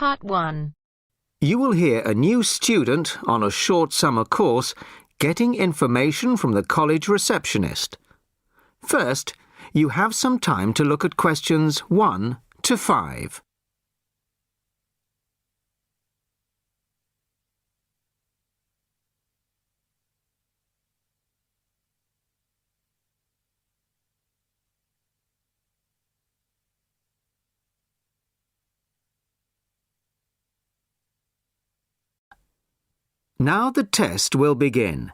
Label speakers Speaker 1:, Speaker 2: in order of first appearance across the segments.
Speaker 1: Part 1.
Speaker 2: You will hear a new student on a short summer course getting information from the college receptionist. First, you have some time to look at questions 1 to 5. Now the test will begin.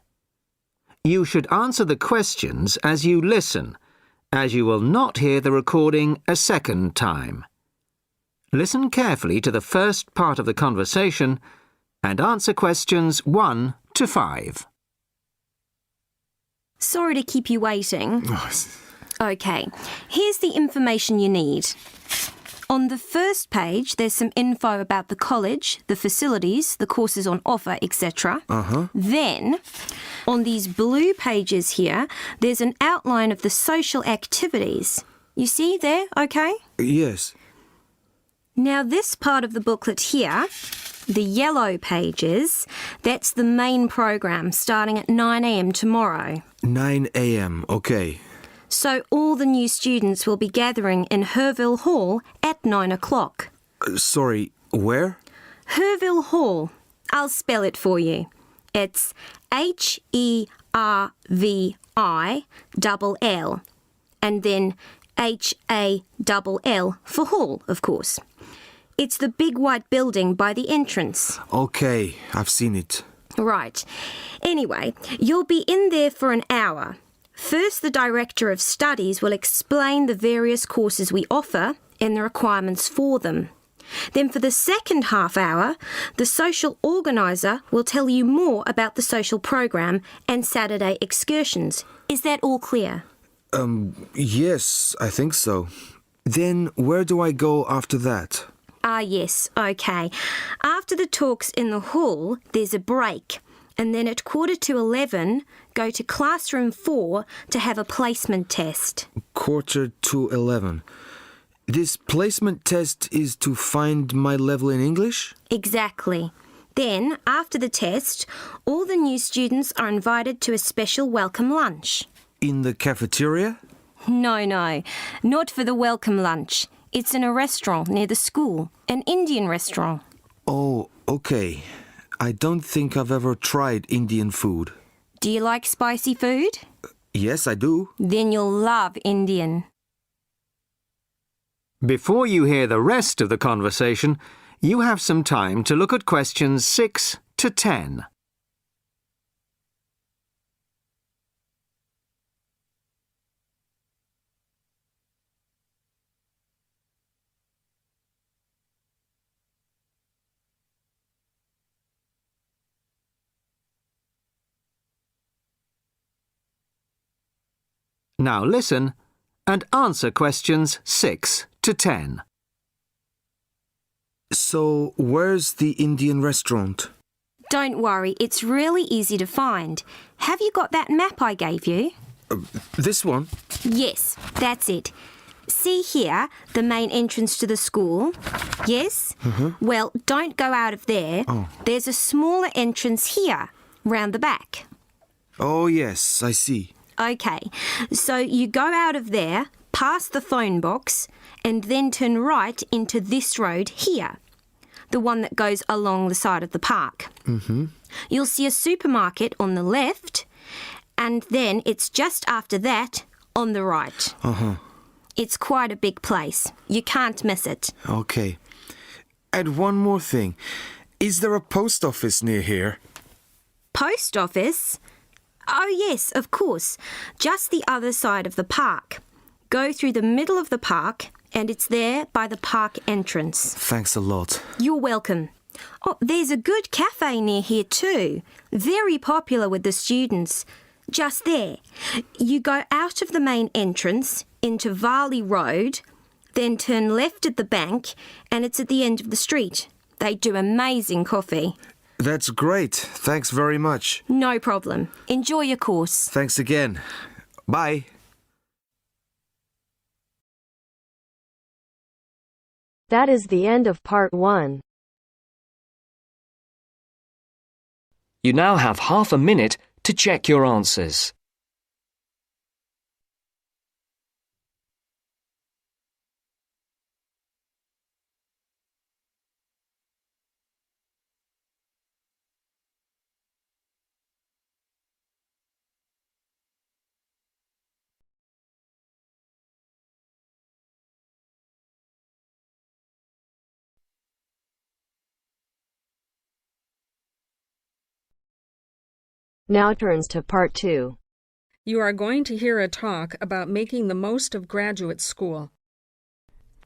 Speaker 2: You should answer the questions as you listen, as you will not hear the recording a second time. Listen carefully to the first part of the conversation and answer questions 1 to 5.
Speaker 3: Sorry to keep you waiting. OK, here's the information you need. On the first page, there's some info about the college, the facilities, the courses on offer, etc. Then, on these blue pages here, there's an outline of the social activities. You see there, OK?
Speaker 4: Yes.
Speaker 3: Now, this part of the booklet here, the yellow pages, that's the main program starting at 9 a.m. tomorrow.
Speaker 4: 9 a.m., OK.
Speaker 3: So all the new students will be gathering in Herville Hall at 9 o'clock.
Speaker 4: Sorry, where?
Speaker 3: Herville Hall. I'll spell it for you. It's Hervill, and then Hall for hall, of course. It's the big white building by the entrance.
Speaker 4: OK, I've seen it.
Speaker 3: Right. Anyway, you'll be in there for an hour. First, the Director of Studies will explain the various courses we offer and the requirements for them. Then for the second half hour, the social organiser will tell you more about the social program and Saturday excursions. Is that all clear?
Speaker 4: Yes, I think so. Then where do I go after that?
Speaker 3: Yes, OK. After the talks in the hall, there's a break. And then at 11:15, go to classroom 4 to have a placement test.
Speaker 4: 11:45. This placement test is to find my level in English?
Speaker 3: Exactly. Then, after the test, all the new students are invited to a special welcome lunch.
Speaker 4: In the cafeteria?
Speaker 3: No, not for the welcome lunch. It's in a restaurant near the school, an Indian restaurant.
Speaker 4: Oh, OK. I don't think I've ever tried Indian food.
Speaker 3: Do you like spicy food?
Speaker 4: Yes, I do.
Speaker 3: Then you'll love Indian.
Speaker 2: Before you hear the rest of the conversation, you have some time to look at questions 6 to 10. Now listen and answer questions 6 to 10.
Speaker 4: So, where's the Indian restaurant?
Speaker 3: Don't worry, it's really easy to find. Have you got that map I gave you?
Speaker 4: This one?
Speaker 3: Yes, that's it. See here, the main entrance to the school? Yes? Well, don't go out of there. There's a smaller entrance here, round the back.
Speaker 4: Oh, yes, I see.
Speaker 3: OK, so you go out of there, past the phone box, and then turn right into this road here, the one that goes along the side of the park. You'll see a supermarket on the left, and then it's just after that on the right. It's quite a big place. You can't miss it.
Speaker 4: OK. And one more thing. Is there a post office near here?
Speaker 3: Post office? Oh, yes, of course. Just the other side of the park. Go through the middle of the park, and it's there by the park entrance.
Speaker 4: Thanks a lot.
Speaker 3: You're welcome. Oh, there's a good cafe near here too. Very popular with the students. Just there. You go out of the main entrance into Varley Road, then turn left at the bank, and it's at the end of the street. They do amazing coffee.
Speaker 4: That's great. Thanks very much.
Speaker 3: No problem. Enjoy your course.
Speaker 4: Thanks again. Bye.
Speaker 1: That is the end of part 1. You now have half a minute to check your answers.
Speaker 5: Now turns to Part 2.
Speaker 6: You are going to hear a talk about making the most of graduate school.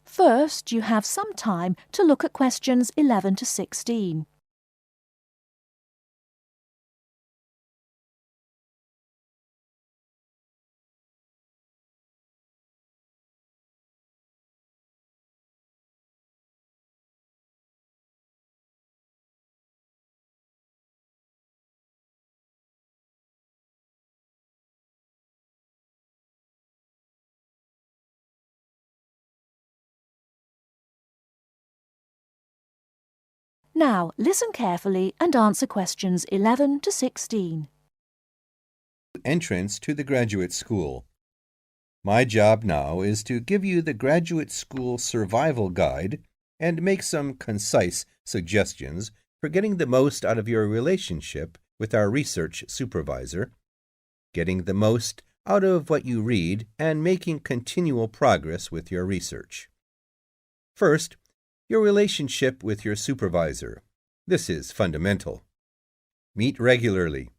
Speaker 7: First, you have some time to look at questions 11 to 16. Now, listen carefully and answer questions 11 to 16.
Speaker 8: Entrance to the graduate school. My job now is to give you the graduate school survival guide and make some concise suggestions for getting the most out of your relationship with our research supervisor, getting the most out of what you read, and making continual progress with your research. First, your relationship with your supervisor. This is fundamental. Meet regularly.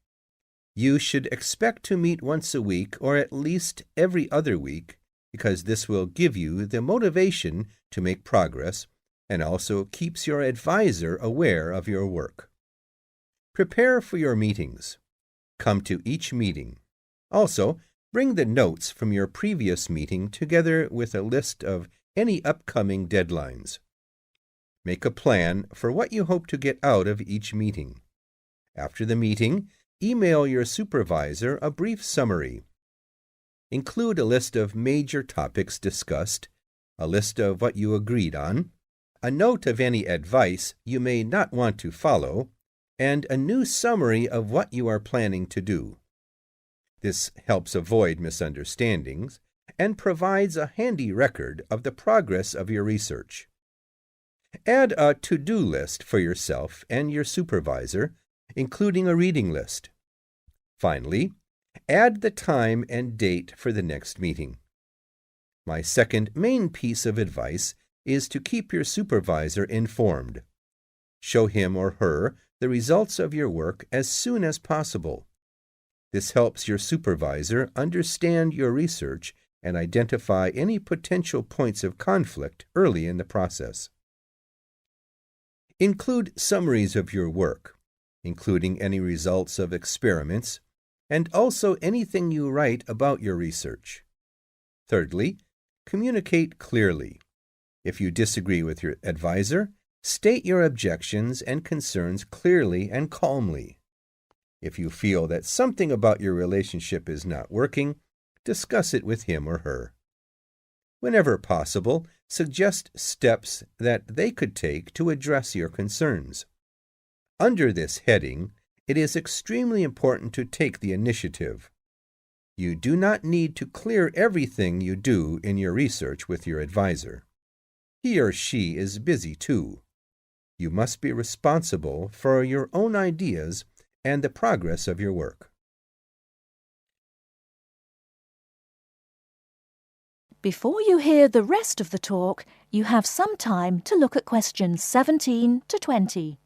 Speaker 8: You should expect to meet once a week or at least every other week because this will give you the motivation to make progress and also keeps your advisor aware of your work. Prepare for your meetings. Come to each meeting. Also, bring the notes from your previous meeting together with a list of any upcoming deadlines. Make a plan for what you hope to get out of each meeting. After the meeting, email your supervisor a brief summary. Include a list of major topics discussed, a list of what you agreed on, a note of any advice you may not want to follow, and a new summary of what you are planning to do. This helps avoid misunderstandings and provides a handy record of the progress of your research. Add a to-do list for yourself and your supervisor, including a reading list. Finally, add the time and date for the next meeting. My second main piece of advice is to keep your supervisor informed. Show him or her the results of your work as soon as possible. This helps your supervisor understand your research and identify any potential points of conflict early in the process. Include summaries of your work, including any results of experiments, and also anything you write about your research. Thirdly, communicate clearly. If you disagree with your advisor, state your objections and concerns clearly and calmly. If you feel that something about your relationship is not working, discuss it with him or her. Whenever possible, suggest steps that they could take to address your concerns. Under this heading, it is extremely important to take the initiative. You do not need to clear everything you do in your research with your advisor. He or she is busy too. You must be responsible for your own ideas and the progress of your work.
Speaker 7: Before you hear the rest of the talk, you have some time to look at questions 17 to 20.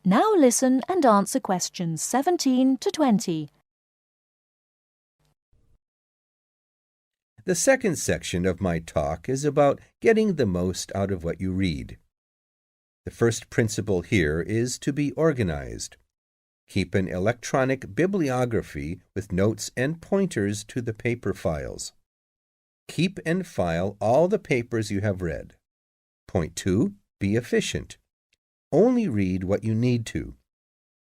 Speaker 7: Now listen and answer questions 17 to 20.
Speaker 8: The second section of my talk is about getting the most out of what you read. The first principle here is to be organized. Keep an electronic bibliography with notes and pointers to the paper files. Keep and file all the papers you have read. Point 2. Be efficient. Only read what you need to.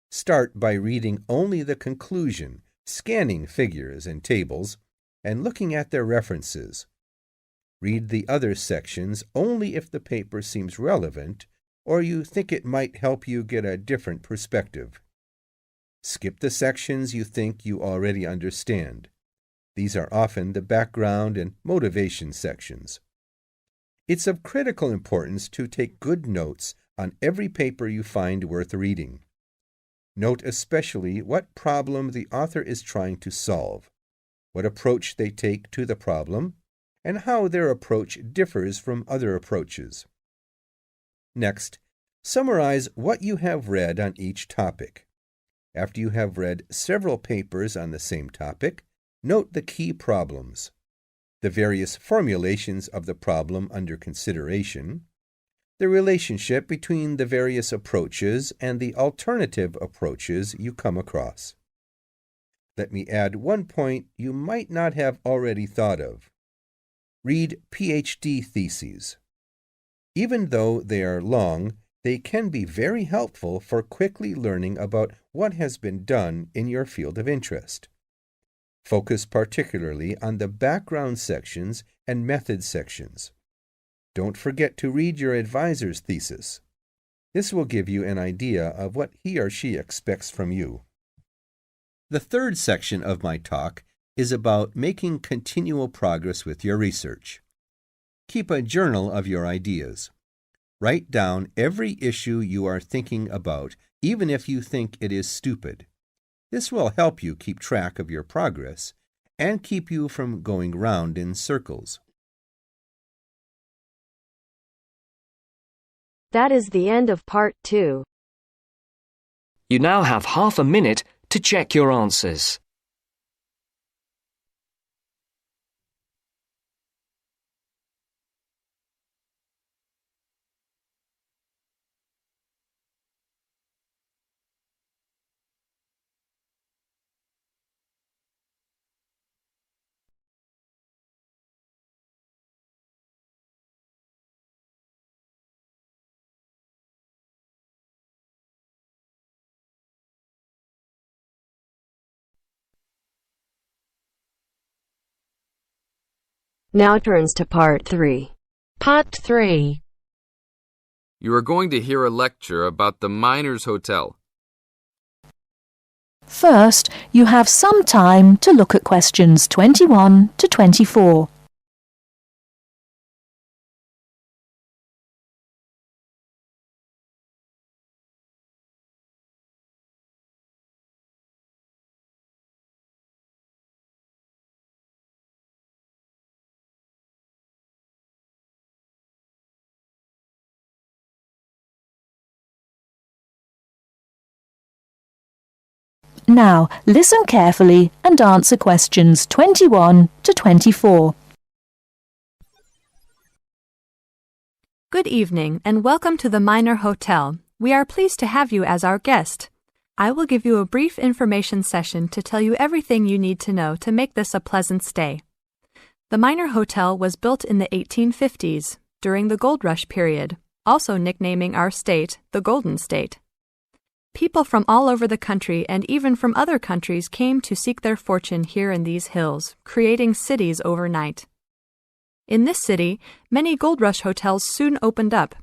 Speaker 8: Start by reading only the conclusion, scanning figures and tables, and looking at their references. Read the other sections only if the paper seems relevant or you think it might help you get a different perspective. Skip the sections you think you already understand. These are often the background and motivation sections. It's of critical importance to take good notes on every paper you find worth reading. Note especially what problem the author is trying to solve, what approach they take to the problem, and how their approach differs from other approaches. Next, summarize what you have read on each topic. After you have read several papers on the same topic, note the key problems, the various formulations of the problem under consideration, the relationship between the various approaches and the alternative approaches you come across. Let me add one point you might not have already thought of. Read PhD theses. Even though they are long, they can be very helpful for quickly learning about what has been done in your field of interest. Focus particularly on the background sections and method sections. Don't forget to read your advisor's thesis. This will give you an idea of what he or she expects from you. The third section of my talk is about making continual progress with your research. Keep a journal of your ideas. Write down every issue you are thinking about, even if you think it is stupid. This will help you keep track of your progress and keep you from going round in circles.
Speaker 5: That is the end of part 2.
Speaker 1: You now have half a minute to check your answers.
Speaker 5: Now turns to part 3.
Speaker 9: Part 3.
Speaker 10: You are going to hear a lecture about the Miners Hotel.
Speaker 7: First, you have some time to look at questions 21 to 24. Now, listen carefully and answer questions 21 to 24.
Speaker 11: Good evening and welcome to the Miner Hotel. We are pleased to have you as our guest. I will give you a brief information session to tell you everything you need to know to make this a pleasant stay. The Miner Hotel was built in the 1850s, during the Gold Rush period, also nicknaming our state the Golden State. People from all over the country and even from other countries came to seek their fortune here in these hills, creating cities overnight. In this city, many Gold Rush hotels soon opened up.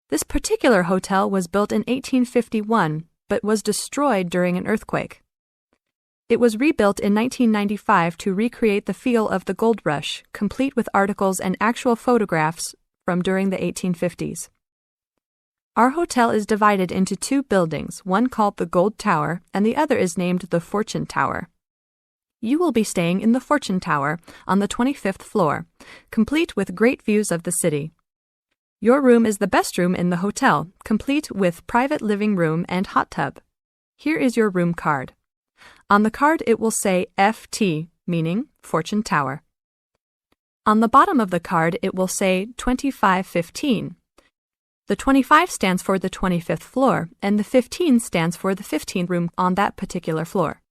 Speaker 11: This particular hotel was built in 1851, but was destroyed during an earthquake. It was rebuilt in 1995 to recreate the feel of the Gold Rush, complete with articles and actual photographs from during the 1850s. Our hotel is divided into two buildings, one called the Gold Tower and the other is named the Fortune Tower. You will be staying in the Fortune Tower on the 25th floor, complete with great views of the city. Your room is the best room in the hotel, complete with private living room and hot tub. Here is your room card. On the card it will say FT, meaning Fortune Tower. On the bottom of the card it will say 2515. The 25 stands for the 25th floor, and the 15 stands for the 15th room on that particular floor.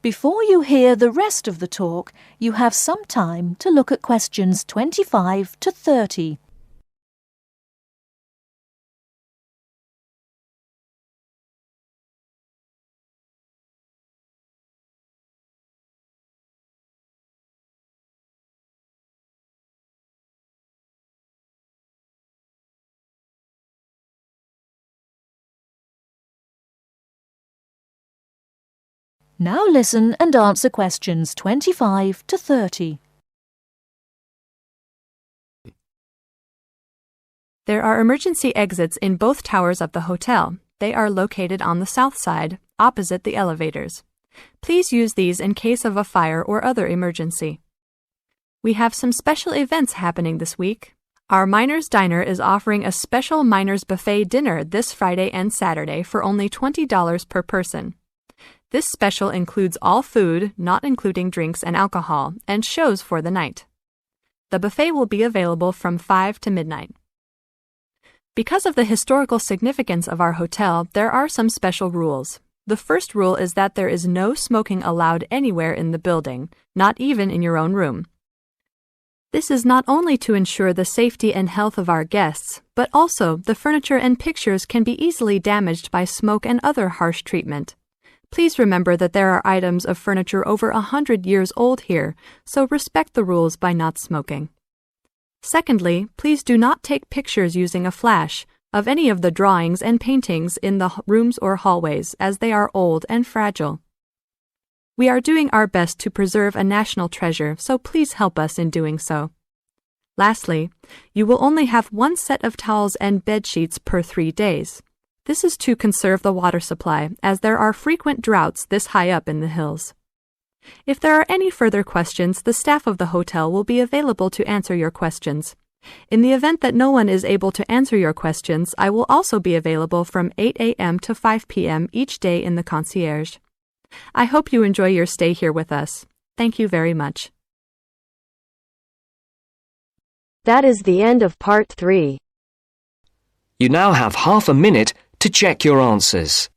Speaker 7: Before you hear the rest of the talk, you have some time to look at questions 25 to 30. Now listen and answer questions 25 to 30.
Speaker 11: There are emergency exits in both towers of the hotel. They are located on the south side, opposite the elevators. Please use these in case of a fire or other emergency. We have some special events happening this week. Our Miners Diner is offering a special Miners Buffet dinner this Friday and Saturday for only $20 per person. This special includes all food, not including drinks and alcohol, and shows for the night. The buffet will be available from 5 to midnight. Because of the historical significance of our hotel, there are some special rules. The first rule is that there is no smoking allowed anywhere in the building, not even in your own room. This is not only to ensure the safety and health of our guests, but also the furniture and pictures can be easily damaged by smoke and other harsh treatment. Please remember that there are items of furniture over 100 years old here, so respect the rules by not smoking. Secondly, please do not take pictures using a flash of any of the drawings and paintings in the rooms or hallways, as they are old and fragile. We are doing our best to preserve a national treasure, so please help us in doing so. Lastly, you will only have one set of towels and bed sheets per 3 days. This is to conserve the water supply, as there are frequent droughts this high up in the hills. If there are any further questions, the staff of the hotel will be available to answer your questions. In the event that no one is able to answer your questions, I will also be available from 8 a.m. to 5 p.m. each day in the concierge. I hope you enjoy your stay here with us. Thank you very much.
Speaker 5: That is the end of part 3.
Speaker 1: You now have half a minute to check your answers.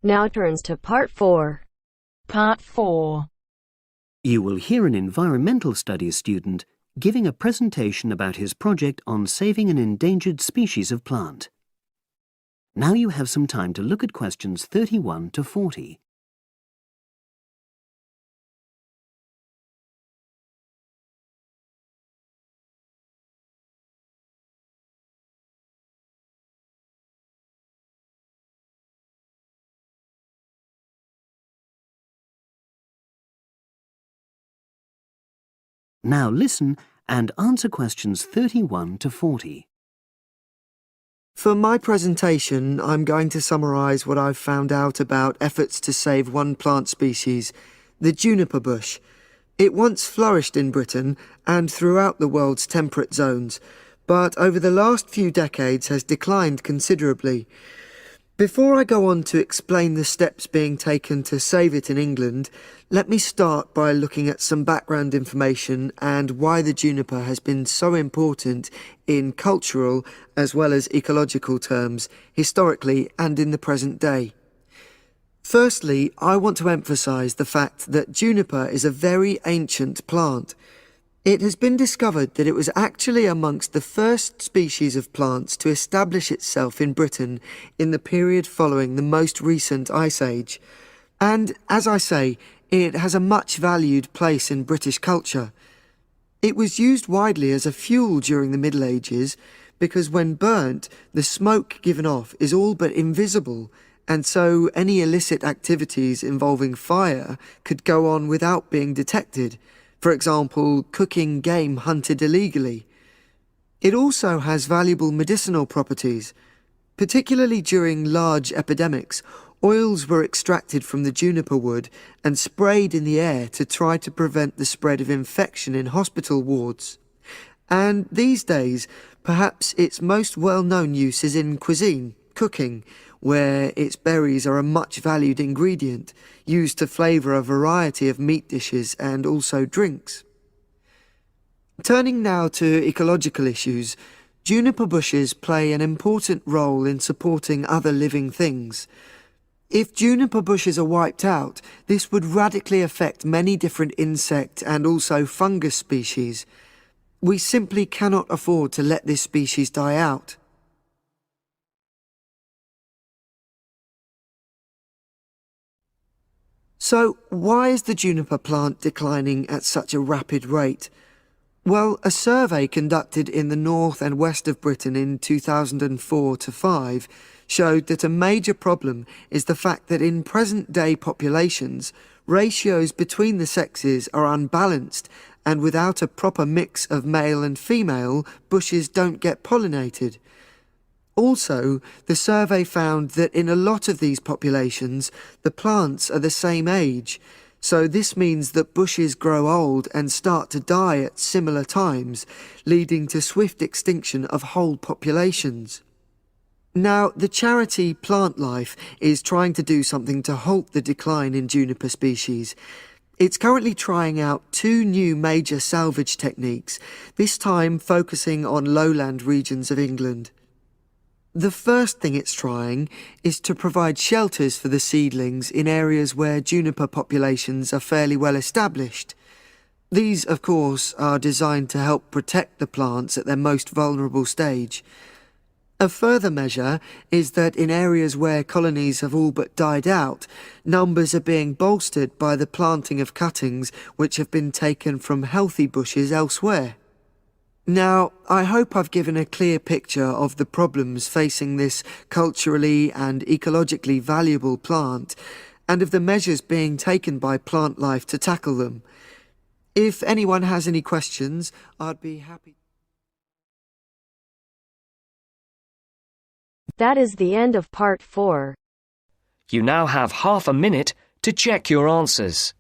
Speaker 5: Now turns to part 4.
Speaker 7: Part 4.
Speaker 2: You will hear an environmental studies student giving a presentation about his project on saving an endangered species of plant. Now you have some time to look at questions 31 to 40. Now listen and answer questions 31 to 40.
Speaker 12: For my presentation, I'm going to summarise what I've found out about efforts to save one plant species, the juniper bush. It once flourished in Britain and throughout the world's temperate zones, but over the last few decades has declined considerably. Before I go on to explain the steps being taken to save it in England, let me start by looking at some background information and why the juniper has been so important in cultural as well as ecological terms, historically and in the present day. Firstly, I want to emphasise the fact that juniper is a very ancient plant. It has been discovered that it was actually amongst the first species of plants to establish itself in Britain in the period following the most recent Ice Age. And, as I say, it has a much valued place in British culture. It was used widely as a fuel during the Middle Ages because when burnt, the smoke given off is all but invisible, and so any illicit activities involving fire could go on without being detected. For example, cooking game hunted illegally. It also has valuable medicinal properties. Particularly during large epidemics, oils were extracted from the juniper wood and sprayed in the air to try to prevent the spread of infection in hospital wards. And these days, perhaps its most well-known use is in cuisine, cooking, where its berries are a much valued ingredient, used to flavour a variety of meat dishes and also drinks. Turning now to ecological issues, juniper bushes play an important role in supporting other living things. If juniper bushes are wiped out, this would radically affect many different insect and also fungus species. We simply cannot afford to let this species die out. So, why is the juniper plant declining at such a rapid rate? Well, a survey conducted in the north and west of Britain in 2004-5 showed that a major problem is the fact that in present-day populations, ratios between the sexes are unbalanced, and without a proper mix of male and female, bushes don't get pollinated. Also, the survey found that in a lot of these populations, the plants are the same age, so this means that bushes grow old and start to die at similar times, leading to swift extinction of whole populations. Now, the charity Plant Life is trying to do something to halt the decline in juniper species. It's currently trying out 2 new major salvage techniques, this time focusing on lowland regions of England. The first thing it's trying is to provide shelters for the seedlings in areas where juniper populations are fairly well established. These, of course, are designed to help protect the plants at their most vulnerable stage. A further measure is that in areas where colonies have all but died out, numbers are being bolstered by the planting of cuttings which have been taken from healthy bushes elsewhere. Now, I hope I've given a clear picture of the problems facing this culturally and ecologically valuable plant, and of the measures being taken by Plant Life to tackle them. If anyone has any questions, I'd be happy.
Speaker 5: That is the end of part 4.
Speaker 1: You now have half a minute to check your answers.